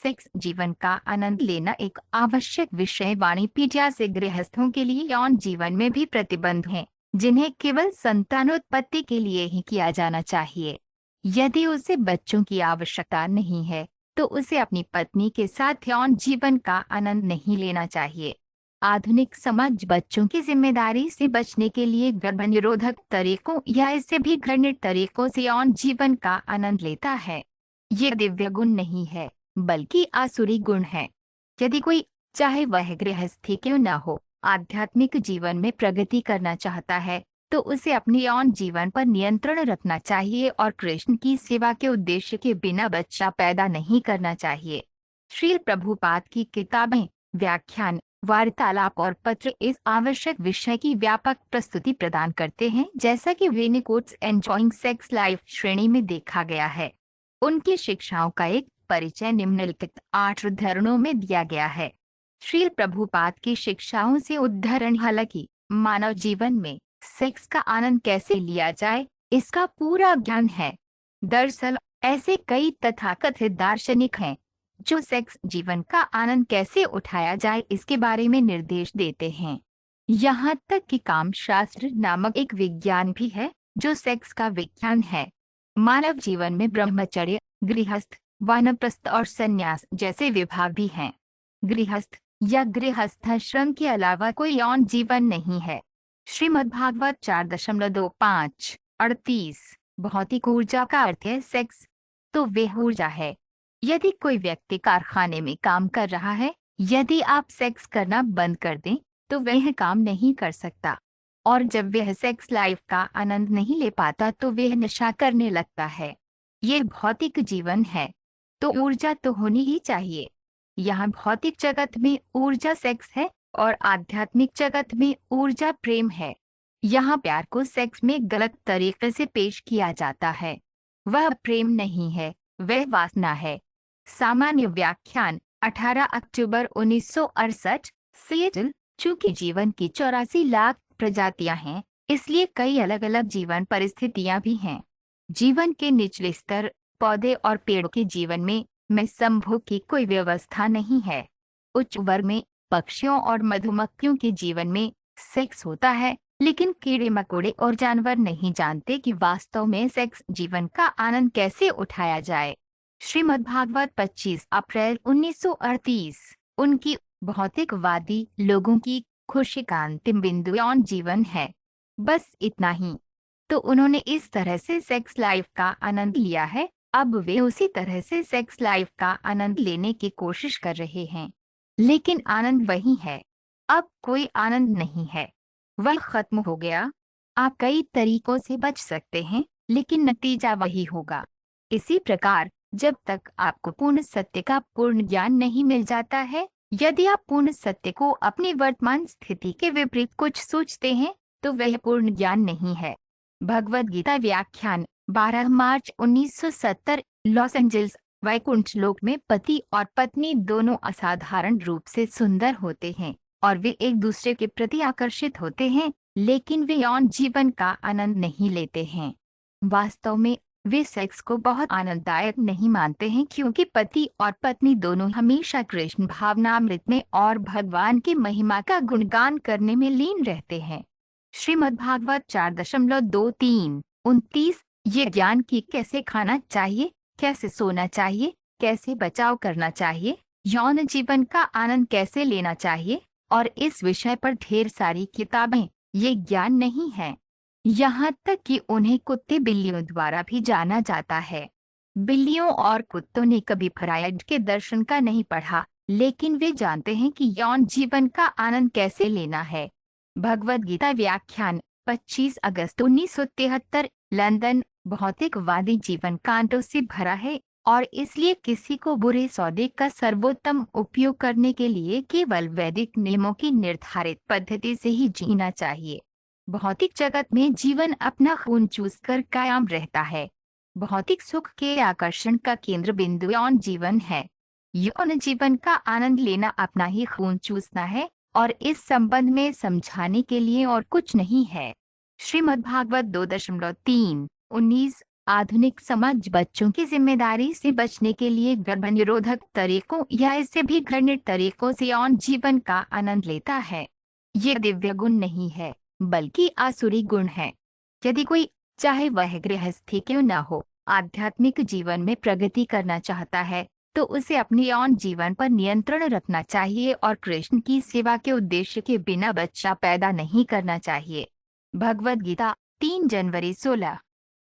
Sex जीवन का आनंद लेना एक आवश्यक विषय वाणिपीडिया से गृहस्थों के लिए यौन जीवन में भी प्रतिबंध हैं, जिन्हें केवल संतानोत्पत्ति के लिए ही किया जाना चाहिए। यदि उसे बच्चों की आवश्यकता नहीं है, तो उसे अपनी पत्नी के साथ यौन जीवन का आनंद नहीं लेना चाहिए। आधुनिक समाज बच्चों की जिम्मेदारी से बचने के लिए गर्भनिरोधक तरीकों या इससे भी घृणित तरीकों से यौन जीवन का आनंद लेता है। ये दिव्य गुण नहीं है, बल्कि आसुरी गुण है। यदि कोई, चाहे वह गृहस्थी क्यों न हो, आध्यात्मिक जीवन में प्रगति करना चाहता है, तो उसे अपने यौन जीवन पर नियंत्रण रखना चाहिए और कृष्ण की सेवा के उद्देश्य के बिना बच्चा पैदा नहीं करना चाहिए। श्रील प्रभुपाद की किताबें, व्याख्यान, वार्तालाप और पत्र इस आवश्यक विषय की व्यापक प्रस्तुति प्रदान करते हैं, जैसा कि विनिकोट्स एंजॉइंग सेक्स लाइफ श्रेणी में देखा गया है। उनकी शिक्षाओं का एक परिचय निम्नलिखित 8 उद्धरणों में दिया गया है। श्रील प्रभुपाद की शिक्षाओं से उद्धरण। हालांकि मानव जीवन में सेक्स का आनंद कैसे लिया जाए, इसका पूरा ज्ञान है। दरअसल ऐसे कई तथाकथित दार्शनिक हैं जो सेक्स जीवन का आनंद कैसे उठाया जाए इसके बारे में निर्देश देते हैं। यहाँ तक कि कामशास्त्र नामक एक विज्ञान भी है जो सेक्स का विज्ञान है। मानव जीवन में ब्रह्मचर्य, गृहस्थ, वानप्रस्थ और संन्यास जैसे विभाग भी हैं। गृहस्थ या गृहस्थाश्रम के अलावा कोई यौन जीवन नहीं है। श्रीमद्भागवत 4.25 38। भौतिक ऊर्जा का अर्थ है सेक्स, तो वह ऊर्जा है। यदि कोई व्यक्ति कारखाने में काम कर रहा है, यदि आप सेक्स करना बंद कर दें तो वह काम नहीं कर सकता, और जब वह सेक्स लाइफ का आनंद नहीं ले पाता तो वह नशा करने लगता है। ये भौतिक जीवन है, तो ऊर्जा तो होनी ही चाहिए। यहाँ भौतिक जगत में ऊर्जा सेक्स है और आध्यात्मिक जगत में ऊर्जा प्रेम है। यहाँ प्यार को सेक्स में गलत तरीके से पेश किया जाता है। वह प्रेम नहीं है, वह वासना है। सामान्य व्याख्यान 18 अक्टूबर 1968। सिएटल। चूंकि जीवन की 84 लाख प्रजातियां हैं, इसलिए कई अलग अलग जीवन परिस्थितियां भी हैं। जीवन के निचले स्तर, पौधे और पेड़ों के जीवन में संभोग की कोई व्यवस्था नहीं है। उच्च वर्ग में पक्षियों और मधुमक्खियों के जीवन में सेक्स होता है, लेकिन कीड़े मकोड़े और जानवर नहीं जानते कि वास्तव में सेक्स जीवन का आनंद कैसे उठाया जाए। श्रीमद्भागवत 25 अप्रैल 1938। उनकी भौतिकवादी लोगों की खुशी का अंतिम बिंदु यौन जीवन है, बस इतना ही। तो उन्होंने इस तरह से सेक्स लाइफ का आनंद लिया है, अब वे उसी तरह से सेक्स लाइफ का आनंद लेने की कोशिश कर रहे हैं, लेकिन आनंद वही है। अब कोई आनंद नहीं है, वह खत्म हो गया। आप कई तरीकों से बच सकते हैं, लेकिन नतीजा वही होगा। इसी प्रकार जब तक आपको पूर्ण सत्य का पूर्ण ज्ञान नहीं मिल जाता है, यदि आप पूर्ण सत्य को अपनी वर्तमान स्थिति के विपरीत कुछ सोचते हैं, तो वह पूर्ण ज्ञान नहीं है। भगवद गीता व्याख्यान 12 मार्च 1970। Los Angeles. वैकुंठ लोक में पति और पत्नी दोनों असाधारण रूप से सुंदर होते हैं और वे एक दूसरे के प्रति आकर्षित होते हैं, लेकिन वे यौन जीवन का आनंद नहीं लेते हैं। वास्तव में वे सेक्स को बहुत आनंददायक नहीं मानते हैं, क्योंकि पति और पत्नी दोनों हमेशा कृष्ण भावनामृत में और भगवान की महिमा का गुणगान करने में लीन रहते हैं। श्रीमद्भागवत 4.23 29। ये ज्ञान कि कैसे खाना चाहिए, कैसे सोना चाहिए, कैसे बचाव करना चाहिए, यौन जीवन का आनंद कैसे लेना चाहिए, और इस विषय पर ढेर सारी किताबें, ये ज्ञान नहीं है। यहाँ तक कि उन्हें कुत्ते बिल्लियों द्वारा भी जाना जाता है। बिल्लियों और कुत्तों ने कभी फ्रायड के दर्शन का नहीं पढ़ा, लेकिन वे जानते हैं कि यौन जीवन का आनंद कैसे लेना है। भगवद गीता व्याख्यान 25 अगस्त 1973। लंदन। भौतिकवादी जीवन कांटों से भरा है, और इसलिए किसी को बुरे सौदे का सर्वोत्तम उपयोग करने के लिए केवल वैदिक नियमों की निर्धारित पद्धति से ही जीना चाहिए। भौतिक जगत में जीवन अपना खून चूसकर कायम रहता है। भौतिक सुख के आकर्षण का केंद्र बिंदु यौन जीवन है। यौन जीवन का आनंद लेना अपना ही खून चूसना है, और इस संबंध में समझाने के लिए और कुछ नहीं है। श्रीमद्भागवत 2.3 19। आधुनिक समाज बच्चों की जिम्मेदारी से बचने के लिए गर्भनिरोधक तरीकों या इससे भी घृणित तरीकों से यौन जीवन का आनंद लेता है। ये दिव्य गुण नहीं है, बल्कि आसुरी गुण है। यदि कोई, चाहे वह गृहस्थी क्यों न हो, आध्यात्मिक जीवन में प्रगति करना चाहता है, तो उसे अपने यौन जीवन पर नियंत्रण रखना चाहिए और कृष्ण की सेवा के उद्देश्य के बिना बच्चा पैदा नहीं करना चाहिए। भगवद गीता 3 जनवरी 16।